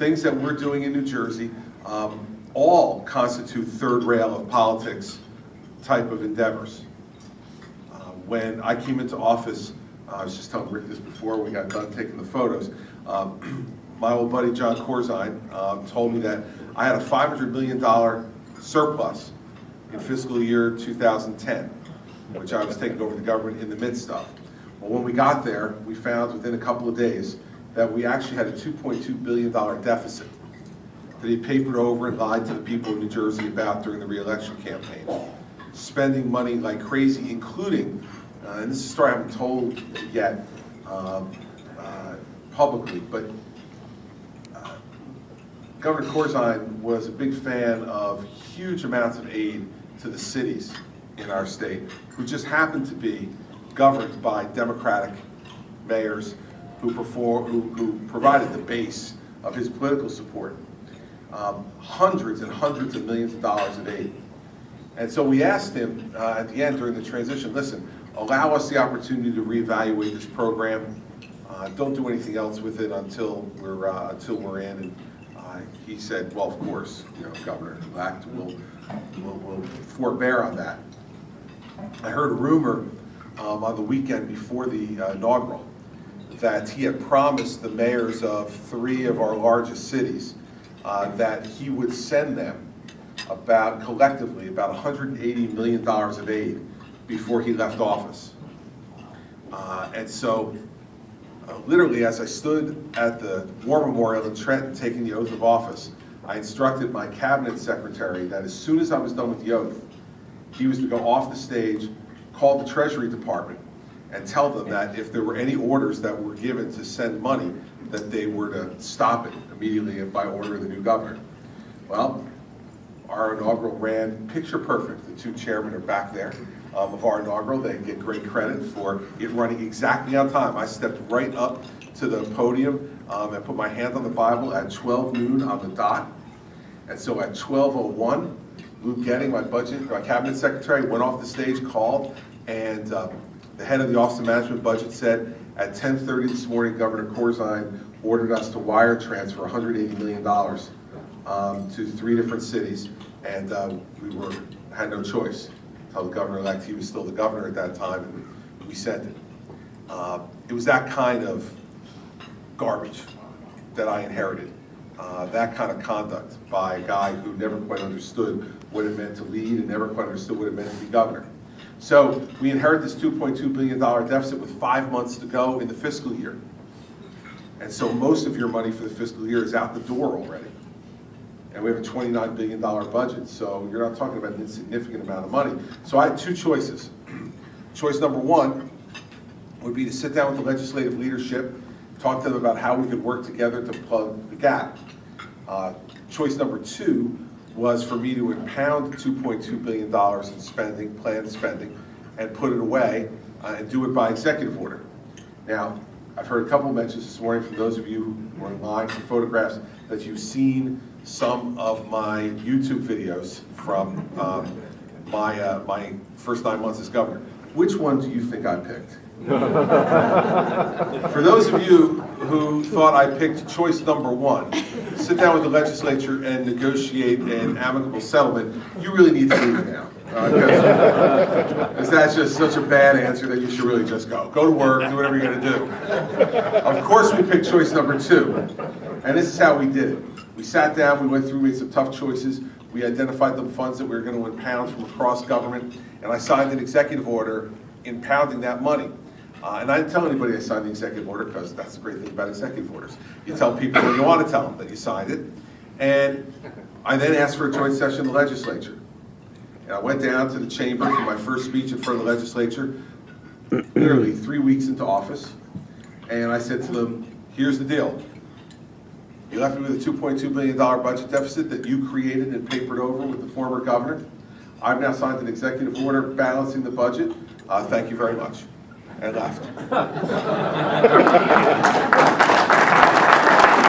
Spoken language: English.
things that we're doing in New Jersey all constitute third rail of politics type of endeavors. When I came into office, I was just telling Rick this before we got done taking the photos, my old buddy John Corzine told me that I had a $500 million surplus in fiscal year 2010, which I was taking over the government in the midst of. Well, when we got there, we found within a couple of days that we actually had a $2.2 billion deficit that he papered over and lied to the people of New Jersey about during the re-election campaign. Spending money like crazy, including, and this is a story I haven't told yet publicly, but Governor Corzine was a big fan of huge amounts of aid to the cities in our state, who just happened to be governed by Democratic mayors who provided the base of his political support. Hundreds and hundreds of millions of dollars of aid. And so we asked him at the end during the transition, listen, allow us the opportunity to reevaluate this program. Don't do anything else with it until we're in. And he said, well, of course, Governor-elect, we'll forbear on that. I heard a rumor on the weekend before the inaugural that he had promised the mayors of 3 of our largest cities that he would send them collectively about $180 million of aid before he left office. And so literally, as I stood at the War Memorial in Trenton taking the oath of office, I instructed my cabinet secretary that as soon as I was done with the oath, he was to go off the stage, call the Treasury Department, and tell them that if there were any orders that were given to send money, that they were to stop it immediately by order of the new governor. Well, our inaugural ran picture perfect. The 2 chairmen are back there of our inaugural. They get great credit for it running exactly on time. I stepped right up to the podium and put my hand on the Bible at 12 noon on the dot. And so at 12:01, Luke Getting, my cabinet secretary, went off the stage, called, and the head of the Office of Management Budget said, at 10:30 this morning, Governor Corzine ordered us to wire transfer $180 million to 3 different cities, and we had no choice. Tell the governor-elect he was still the governor at that time, and we sent it. It was that kind of garbage that I inherited, that kind of conduct by a guy who never quite understood what it meant to lead and never quite understood what it meant to be governor. So we inherit this $2.2 billion deficit with 5 months to go in the fiscal year. And so most of your money for the fiscal year is out the door already. And we have a $29 billion budget, so you're not talking about an insignificant amount of money. So I had 2 choices. Choice number 1 would be to sit down with the legislative leadership, talk to them about how we could work together to plug the gap. Choice number 2 was for me to impound $2.2 billion in spending, planned spending, and put it away and do it by executive order. Now, I've heard a couple of mentions this morning from those of you who are in line for photographs that you've seen some of my YouTube videos from my first 9 months as governor. Which one do you think I picked? For those of you who thought I picked choice number 1, sit down with the legislature and negotiate an amicable settlement, you really need to leave now. Because that's just such a bad answer that you should really just go. Go to work, do whatever you're going to do. Of course we picked choice number 2, and this is how we did it. We sat down, we went through, made some tough choices. We identified the funds that we were going to impound from across government, and I signed an executive order impounding that money. And I didn't tell anybody I signed the executive order, because that's the great thing about executive orders. You tell people when you want to tell them that you signed it. And I then asked for a joint session of the legislature. And I went down to the chamber for my first speech in front of the legislature, nearly 3 weeks into office. And I said to them, here's the deal. You left me with a $2.2 billion budget deficit that you created and papered over with the former governor. I've now signed an executive order balancing the budget. Thank you very much. And left.